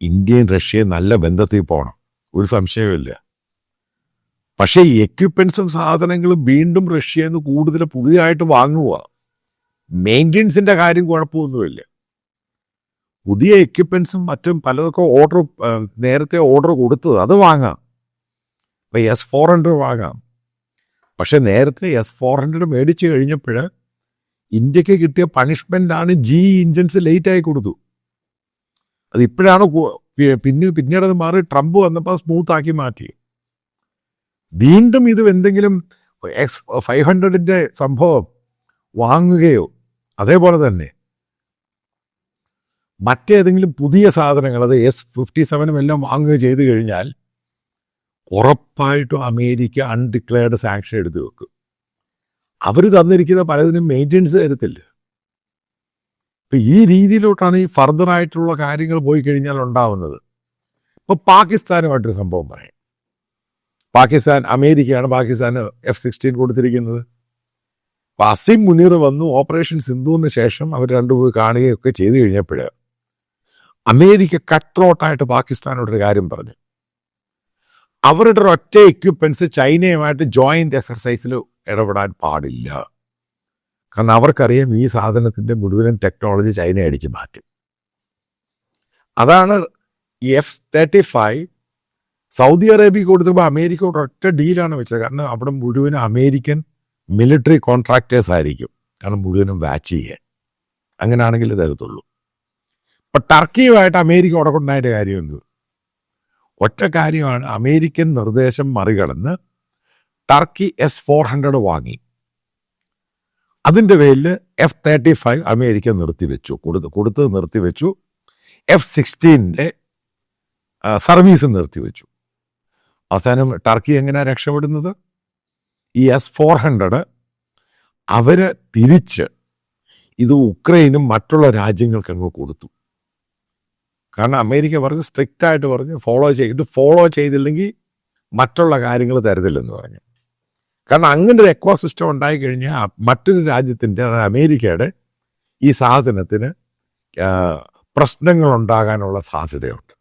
ഇന്ത്യയും റഷ്യയും നല്ല ബന്ധത്തിൽ പോകണം, ഒരു സംശയവുമില്ല. പക്ഷേ ഈ എക്യുപ്മെൻസും സാധനങ്ങളും വീണ്ടും റഷ്യയിൽ നിന്ന് കൂടുതൽ പുതിയതായിട്ട് വാങ്ങുക. മെയിൻ്റെനൻസിൻ്റെ കാര്യം കുഴപ്പമൊന്നുമില്ല. പുതിയ എക്യുപ്മെൻസും മറ്റും പലതൊക്കെ നേരത്തെ ഓർഡർ കൊടുത്തത് അത് വാങ്ങാം. ഇപ്പോൾ S-400 വാങ്ങാം. പക്ഷെ നേരത്തെ S-400 മേടിച്ചു കഴിഞ്ഞപ്പോൾ ഇന്ത്യക്ക് കിട്ടിയ പണിഷ്മെൻ്റാണ് എഞ്ചിൻസ് ലേറ്റായി കൊടുത്തു. അതിപ്പോഴാണ് പിന്നീട് അത് മാറി ട്രംപ് വന്നപ്പോൾ സ്മൂത്താക്കി മാറ്റി. വീണ്ടും ഇത് എന്തെങ്കിലും X-500 സംഭവം വാങ്ങുകയോ അതേപോലെ തന്നെ മറ്റേതെങ്കിലും പുതിയ സാധനങ്ങൾ, അത് S-57 എല്ലാം വാങ്ങുകയോ ചെയ്തു കഴിഞ്ഞാൽ ഉറപ്പായിട്ടും അമേരിക്ക അൺഡിക്ലെയർഡ് സാങ്ഷൻ എടുത്തു വെക്കും. അവർ തന്നിരിക്കുന്ന പലതിനും മെയിൻ്റെനൻസ് തരത്തില്ല. ഇപ്പം ഈ രീതിയിലോട്ടാണ് ഈ ഫർദറായിട്ടുള്ള കാര്യങ്ങൾ പോയി കഴിഞ്ഞാൽ ഉണ്ടാവുന്നത്. ഇപ്പോൾ പാകിസ്ഥാനുമായിട്ടൊരു സംഭവം പറയാം. അമേരിക്കയാണ് പാകിസ്ഥാന് F-16 കൊടുത്തിരിക്കുന്നത്. അപ്പം അസിം മുനീർ വന്നു ഓപ്പറേഷൻ സിന്ധുവിന് ശേഷം അവർ രണ്ടുപോയി കാണുകയൊക്കെ ചെയ്തു കഴിഞ്ഞപ്പോൾ അമേരിക്ക കട്ട് ത്രോട്ടായിട്ട് പാകിസ്ഥാനോടൊരു കാര്യം പറഞ്ഞു. അവരുടെ ഒറ്റ എക്യുപ്മെൻറ്റ്സ് ചൈനയുമായിട്ട് ജോയിൻ്റ് എക്സർസൈസിൽ ഇടപെടാൻ പാടില്ല. കാരണം അവർക്കറിയാം ഈ സാധനത്തിൻ്റെ മുഴുവൻ ടെക്നോളജി ചൈന അടിച്ച് മാറ്റും. അതാണ് F-35 സൗദി അറേബ്യ കൊടുത്തപ്പോൾ അമേരിക്ക ഒറ്റ ഡീലാണ് വെച്ചത്. കാരണം അവിടെ മുഴുവനും അമേരിക്കൻ മിലിറ്ററി കോൺട്രാക്ടേഴ്സ് ആയിരിക്കും, കാരണം മുഴുവനും വാച്ച് ചെയ്യാൻ. അങ്ങനെയാണെങ്കിൽ ഇതകത്തുള്ളൂ. ഇപ്പം ടർക്കിയുമായിട്ട് അമേരിക്ക ഉടക്കൊണ്ടായതിൻ്റെ കാര്യം എന്ത്? ഒറ്റ കാര്യമാണ്, അമേരിക്കൻ നിർദ്ദേശം മറികടന്ന് ടർക്കി S-400 വാങ്ങി. അതിൻ്റെ പേരിൽ F-35 അമേരിക്ക നിർത്തിവെച്ചു, കൊടുത്തത് നിർത്തിവെച്ചു. F-16 സർവീസ് നിർത്തിവെച്ചു. അവസാനം ടർക്കി എങ്ങനെയാണ് രക്ഷപ്പെടുന്നത്? ഈ S-400 അവർ തിരിച്ച് ഇത് ഉക്രൈനും മറ്റുള്ള രാജ്യങ്ങൾക്ക് അങ്ങ് കൊടുത്തു. കാരണം അമേരിക്ക പറഞ്ഞ് സ്ട്രിക്റ്റായിട്ട് പറഞ്ഞ് ഫോളോ ചെയ്തില്ലെങ്കിൽ മറ്റുള്ള കാര്യങ്ങൾ തരത്തില്ലെന്ന് പറഞ്ഞു. കാരണം അങ്ങനെ ഒരു എക്കോസിസ്റ്റം ഉണ്ടായിക്കഴിഞ്ഞാൽ മറ്റൊരു രാജ്യത്തിൻ്റെ, അതായത് അമേരിക്കയുടെ ഈ സാധനത്തിന് പ്രശ്നങ്ങളുണ്ടാകാനുള്ള സാധ്യതയുണ്ട്.